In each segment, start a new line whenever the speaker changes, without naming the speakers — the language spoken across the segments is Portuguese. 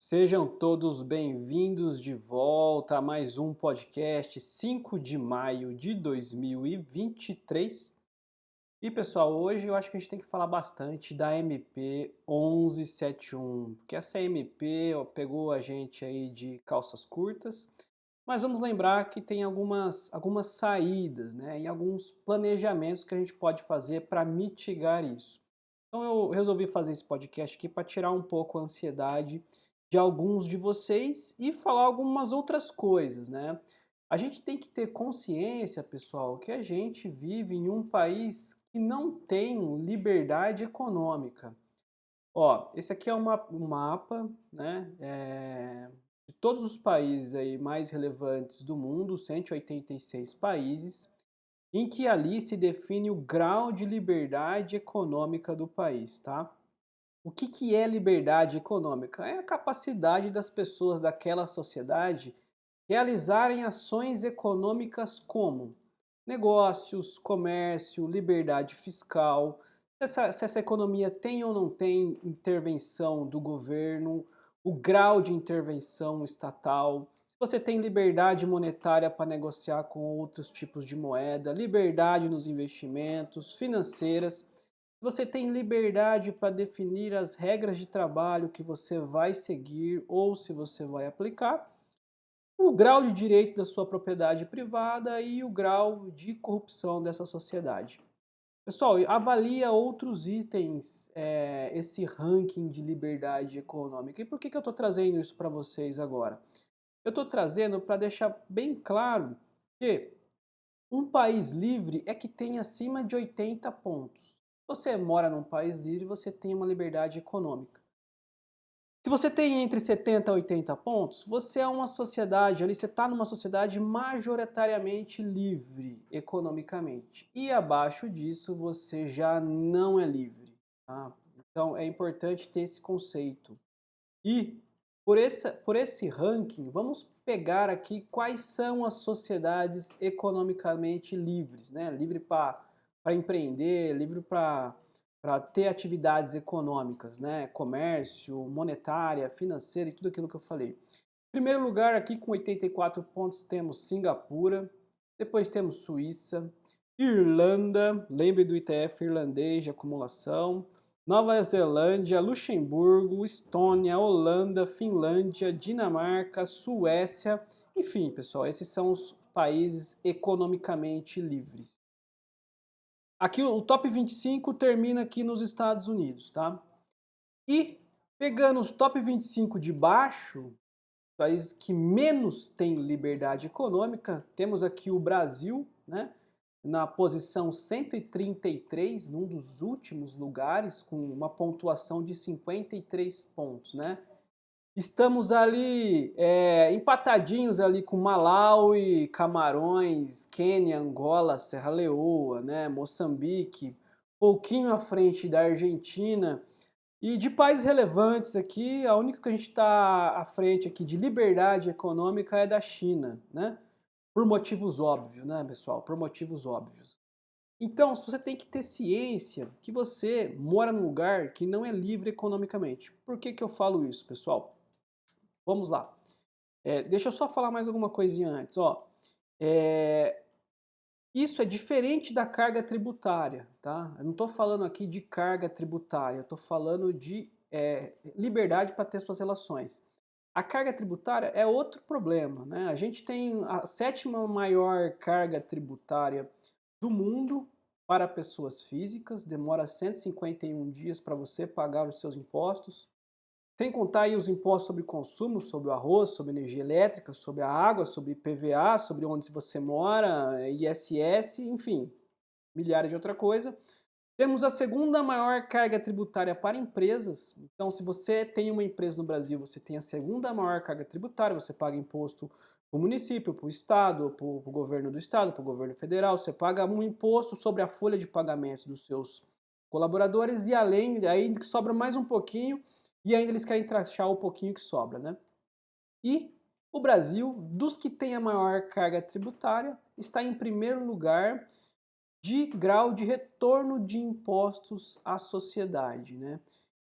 Sejam todos bem-vindos de volta a mais um podcast 5 de maio de 2023. E pessoal, hoje eu acho que a gente tem que falar bastante da MP 1171, porque essa MP ó, pegou a gente aí de calças curtas, mas vamos lembrar que tem algumas saídas, né, e alguns planejamentos que a gente pode fazer para mitigar isso. Então eu resolvi fazer esse podcast aqui para tirar um pouco a ansiedade de alguns de vocês e falar algumas outras coisas, né? A gente tem que ter consciência, pessoal, que a gente vive em um país que não tem liberdade econômica. Ó, esse aqui é um mapa, né, de todos os países aí mais relevantes do mundo, 186 países, em que ali se define o grau de liberdade econômica do país, tá? O que é liberdade econômica? É a capacidade das pessoas daquela sociedade realizarem ações econômicas como negócios, comércio, liberdade fiscal, se essa economia tem ou não tem intervenção do governo, o grau de intervenção estatal, se você tem liberdade monetária para negociar com outros tipos de moeda, liberdade nos investimentos, financeiras, se você tem liberdade para definir as regras de trabalho que você vai seguir ou se você vai aplicar, o grau de direito da sua propriedade privada e o grau de corrupção dessa sociedade. Pessoal, avalia outros itens, esse ranking de liberdade econômica. E por que eu estou trazendo isso para vocês agora? Eu estou trazendo para deixar bem claro que um país livre é que tem acima de 80 pontos. Se você mora num país livre, você tem uma liberdade econômica. Se você tem entre 70 e 80 pontos, você é uma sociedade ali, você está numa sociedade majoritariamente livre economicamente. E abaixo disso você já não é livre. Tá? Então é importante ter esse conceito. E por esse ranking, vamos pegar aqui quais são as sociedades economicamente livres, né? Livre para empreender, livre para ter atividades econômicas, né? Comércio, monetária, financeira e tudo aquilo que eu falei. Em primeiro lugar, aqui com 84 pontos, temos Singapura, depois temos Suíça, Irlanda, lembre do ITF irlandês de acumulação, Nova Zelândia, Luxemburgo, Estônia, Holanda, Finlândia, Dinamarca, Suécia, enfim, pessoal, esses são os países economicamente livres. Aqui o top 25 termina aqui nos Estados Unidos, tá? E pegando os top 25 de baixo, países que menos têm liberdade econômica, temos aqui o Brasil, né? Na posição 133, num dos últimos lugares, com uma pontuação de 53 pontos, né? Estamos ali empatadinhos ali com Malawi, Camarões, Quênia, Angola, Serra Leoa, né? Moçambique, pouquinho à frente da Argentina. E de países relevantes aqui, a única que a gente está à frente aqui de liberdade econômica é da China, né? Por motivos óbvios, né, pessoal? Por motivos óbvios. Então, você tem que ter ciência que você mora num lugar que não é livre economicamente. Por que que eu falo isso, pessoal? Vamos lá. Deixa eu só falar mais alguma coisinha antes. Ó, é, isso é diferente da carga tributária, tá? Eu não estou falando aqui de carga tributária, eu estou falando de liberdade para ter suas relações. A carga tributária é outro problema, né? A gente tem a sétima maior carga tributária do mundo para pessoas físicas, demora 151 dias para você pagar os seus impostos. Sem contar aí os impostos sobre consumo, sobre o arroz, sobre energia elétrica, sobre a água, sobre IPVA, sobre onde você mora, ISS, enfim, milhares de outra coisa. Temos a segunda maior carga tributária para empresas. Então, se você tem uma empresa no Brasil, você tem a segunda maior carga tributária, você paga imposto para o município, para o estado, para o governo do estado, para o governo federal, você paga um imposto sobre a folha de pagamentos dos seus colaboradores e além, aí que sobra mais um pouquinho e ainda eles querem taxar o pouquinho que sobra, né? E o Brasil, dos que tem a maior carga tributária, está em primeiro lugar de grau de retorno de impostos à sociedade, né?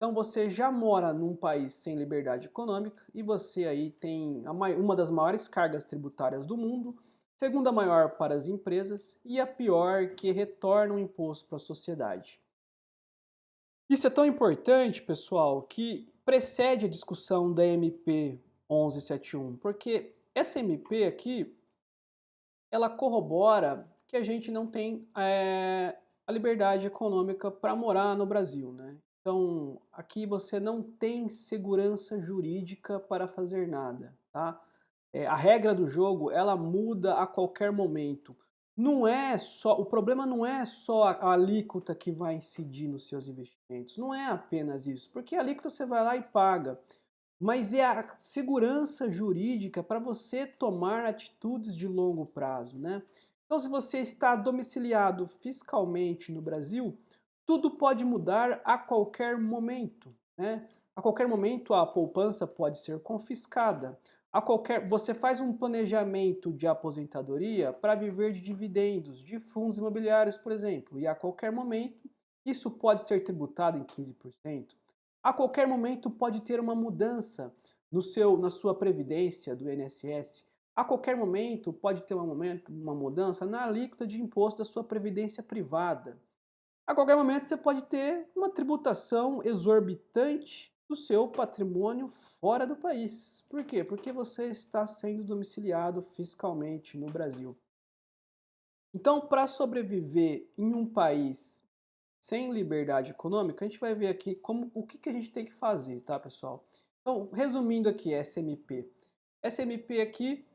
Então você já mora num país sem liberdade econômica e você aí tem uma das maiores cargas tributárias do mundo, segunda maior para as empresas e a pior que retorna o imposto para a sociedade. Isso é tão importante, pessoal, que precede a discussão da MP 1171, porque essa MP aqui, ela corrobora que a gente não tem a liberdade econômica para morar no Brasil, né? Então, aqui você não tem segurança jurídica para fazer nada, tá? A regra do jogo, ela muda a qualquer momento. Não é só, o problema não é só a alíquota que vai incidir nos seus investimentos, não é apenas isso, porque a alíquota você vai lá e paga, mas é a segurança jurídica para você tomar atitudes de longo prazo, né? Então, se você está domiciliado fiscalmente no Brasil, tudo pode mudar a qualquer momento, né? A qualquer momento a poupança pode ser confiscada. Você faz um planejamento de aposentadoria para viver de dividendos de fundos imobiliários, por exemplo, e a qualquer momento isso pode ser tributado em 15%. A qualquer momento pode ter uma mudança na sua previdência do INSS. A qualquer momento pode ter uma mudança na alíquota de imposto da sua previdência privada. A qualquer momento você pode ter uma tributação exorbitante do seu patrimônio fora do país. Por quê? Porque você está sendo domiciliado fiscalmente no Brasil. Então, para sobreviver em um país sem liberdade econômica, a gente vai ver aqui o que a gente tem que fazer, tá, pessoal? Então, resumindo aqui, SMP. SMP aqui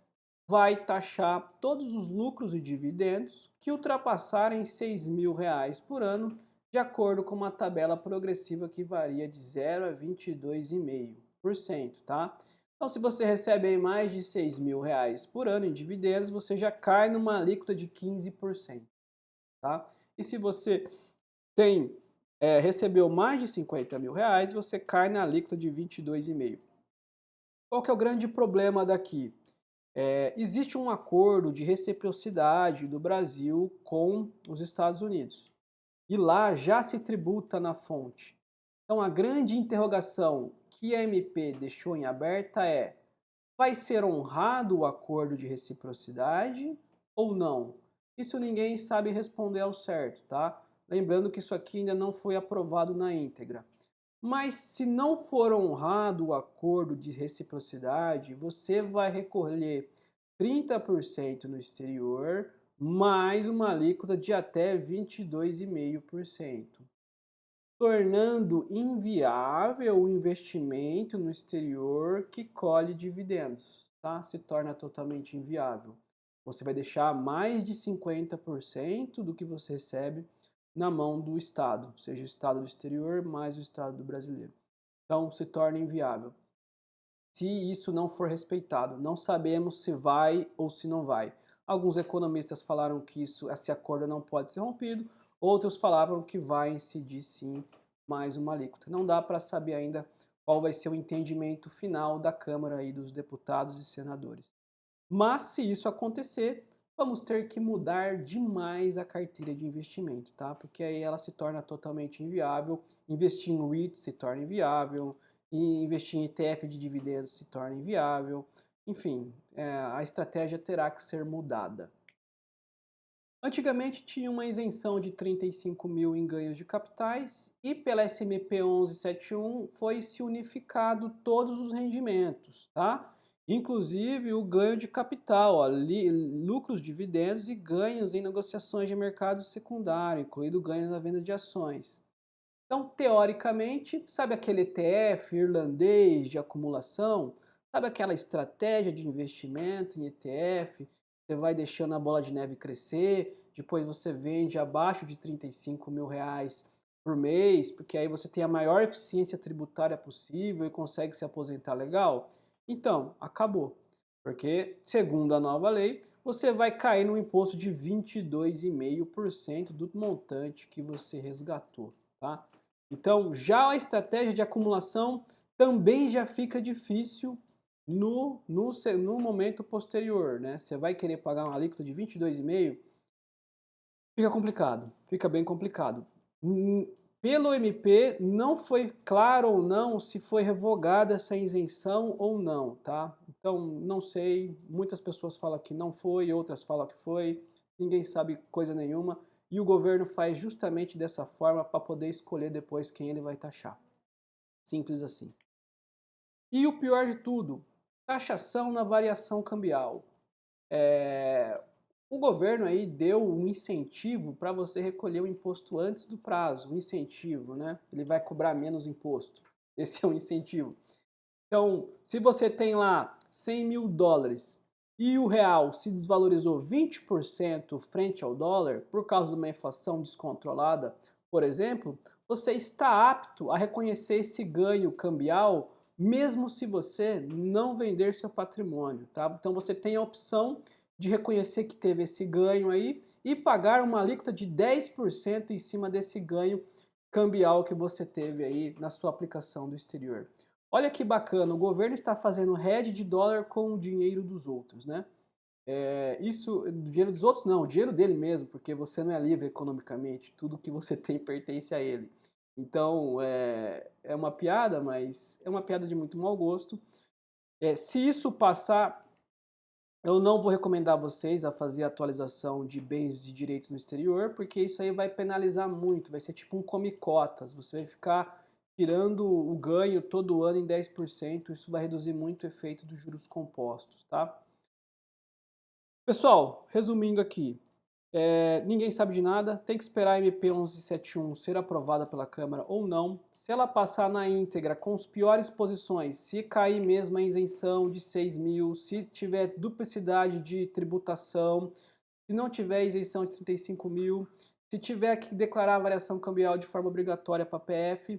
vai taxar todos os lucros e dividendos que ultrapassarem R$ 6.000 por ano, de acordo com uma tabela progressiva que varia de 0 a 22,5%, tá? Então, se você recebe aí mais de R$ 6.000 por ano em dividendos, você já cai numa alíquota de 15%, tá? E se você recebeu mais de R$ 50.000, você cai na alíquota de 22,5%. Qual que é o grande problema daqui? Existe um acordo de reciprocidade do Brasil com os Estados Unidos. E lá já se tributa na fonte. Então a grande interrogação que a MP deixou em aberta é: vai ser honrado o acordo de reciprocidade ou não? Isso ninguém sabe responder ao certo, tá? Lembrando que isso aqui ainda não foi aprovado na íntegra. Mas se não for honrado o acordo de reciprocidade, você vai recolher 30% no exterior, mais uma alíquota de até 22,5%, tornando inviável o investimento no exterior que colhe dividendos, tá? Se torna totalmente inviável. Você vai deixar mais de 50% do que você recebe na mão do Estado, seja o Estado do exterior mais o Estado do brasileiro. Então se torna inviável. Se isso não for respeitado, não sabemos se vai ou se não vai. Alguns economistas falaram que esse acordo não pode ser rompido, outros falavam que vai incidir sim mais uma alíquota. Não dá para saber ainda qual vai ser o entendimento final da Câmara aí dos deputados e senadores. Mas se isso acontecer, vamos ter que mudar demais a carteira de investimento, tá? Porque aí ela se torna totalmente inviável, investir em REIT se torna inviável, e investir em ETF de dividendos se torna inviável. Enfim, a estratégia terá que ser mudada. Antigamente tinha uma isenção de 35 mil em ganhos de capitais e pela SMP 1171 foi se unificado todos os rendimentos, tá? Inclusive o ganho de capital, ó, lucros, dividendos e ganhos em negociações de mercado secundário, incluído ganhos na venda de ações. Então, teoricamente, sabe aquele ETF irlandês de acumulação? Sabe aquela estratégia de investimento em ETF? Você vai deixando a bola de neve crescer, depois você vende abaixo de R$ 35.000 por mês, porque aí você tem a maior eficiência tributária possível e consegue se aposentar legal? Então, acabou. Porque, segundo a nova lei, você vai cair no imposto de 22,5% do montante que você resgatou, tá? Então, já a estratégia de acumulação também já fica difícil no momento posterior, né? Você vai querer pagar uma alíquota de 22,5%, fica complicado, fica bem complicado. Pelo MP, não foi claro ou não se foi revogada essa isenção ou não, tá? Então, não sei, muitas pessoas falam que não foi, outras falam que foi, ninguém sabe coisa nenhuma, e o governo faz justamente dessa forma para poder escolher depois quem ele vai taxar. Simples assim. E o pior de tudo, taxação na variação cambial. O governo aí deu um incentivo para você recolher o imposto antes do prazo, um incentivo, né? Ele vai cobrar menos imposto. Esse é um incentivo. Então, se você tem lá 100 mil dólares e o real se desvalorizou 20% frente ao dólar por causa de uma inflação descontrolada, por exemplo, você está apto a reconhecer esse ganho cambial mesmo se você não vender seu patrimônio, tá? Então você tem a opção de reconhecer que teve esse ganho aí e pagar uma alíquota de 10% em cima desse ganho cambial que você teve aí na sua aplicação do exterior. Olha que bacana, o governo está fazendo hedge de dólar com o dinheiro dos outros, né? Isso, do dinheiro dos outros não, o dinheiro dele mesmo, porque você não é livre economicamente, tudo que você tem pertence a ele. Então, é uma piada, mas é uma piada de muito mau gosto. Se isso passar, eu não vou recomendar a vocês a fazer atualização de bens e direitos no exterior, porque isso aí vai penalizar muito, vai ser tipo um come-cotas, você vai ficar tirando o ganho todo ano em 10%, isso vai reduzir muito o efeito dos juros compostos, tá? Pessoal, resumindo aqui, ninguém sabe de nada, tem que esperar a MP 1171 ser aprovada pela Câmara ou não. Se ela passar na íntegra com as piores posições, se cair mesmo a isenção de 6 mil, se tiver duplicidade de tributação, se não tiver isenção de 35 mil, se tiver que declarar a variação cambial de forma obrigatória para a PF,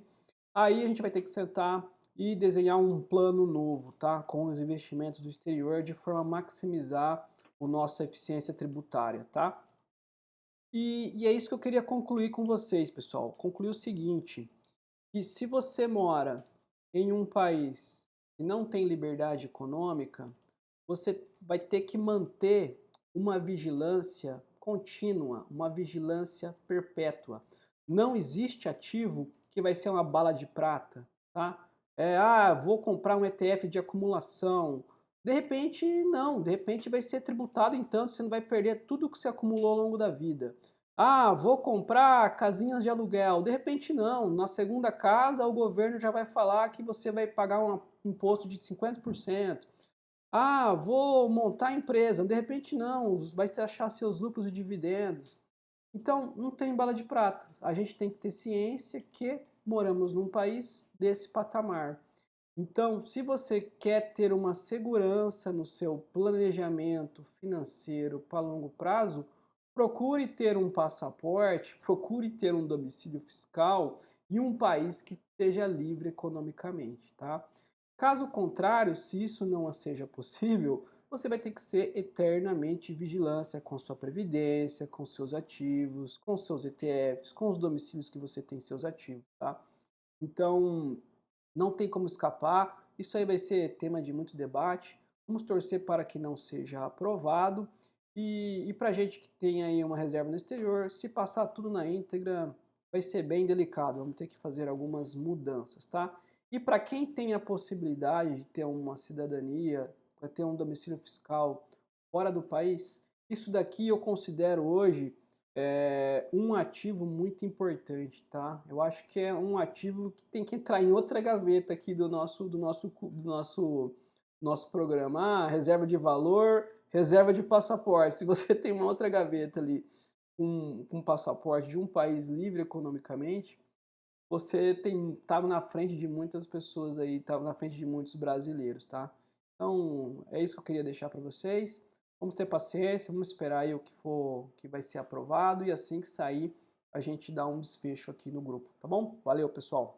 aí a gente vai ter que sentar e desenhar um plano novo, tá? Com os investimentos do exterior de forma a maximizar a nossa eficiência tributária, tá? E é isso que eu queria concluir com vocês, pessoal. Concluir o seguinte, que se você mora em um país que não tem liberdade econômica, você vai ter que manter uma vigilância contínua, uma vigilância perpétua. Não existe ativo que vai ser uma bala de prata, tá? Vou comprar um ETF de acumulação. De repente, não. De repente vai ser tributado em tanto, você não vai perder tudo que você acumulou ao longo da vida. Vou comprar casinhas de aluguel. De repente, não. Na segunda casa, o governo já vai falar que você vai pagar um imposto de 50%. Vou montar empresa. De repente, não. Vai achar seus lucros e dividendos. Então, não tem bala de prata. A gente tem que ter ciência que moramos num país desse patamar. Então, se você quer ter uma segurança no seu planejamento financeiro para longo prazo, procure ter um passaporte, procure ter um domicílio fiscal e um país que seja livre economicamente, tá? Caso contrário, se isso não seja possível, você vai ter que ser eternamente vigilância com sua previdência, com seus ativos, com seus ETFs, com os domicílios que você tem seus ativos, tá? Então, não tem como escapar, isso aí vai ser tema de muito debate. Vamos torcer para que não seja aprovado. E para a gente que tem aí uma reserva no exterior, se passar tudo na íntegra, vai ser bem delicado. Vamos ter que fazer algumas mudanças, tá? E para quem tem a possibilidade de ter uma cidadania, para ter um domicílio fiscal fora do país, isso daqui eu considero hoje um ativo muito importante, tá? Eu acho que é um ativo que tem que entrar em outra gaveta aqui do nosso programa. Reserva de valor, reserva de passaporte. Se você tem uma outra gaveta ali com passaporte de um país livre economicamente, você estava na frente de muitas pessoas aí, estava na frente de muitos brasileiros, tá? Então, é isso que eu queria deixar para vocês. Vamos ter paciência, vamos esperar aí o que for, que vai ser aprovado e assim que sair, a gente dá um desfecho aqui no grupo, tá bom? Valeu, pessoal!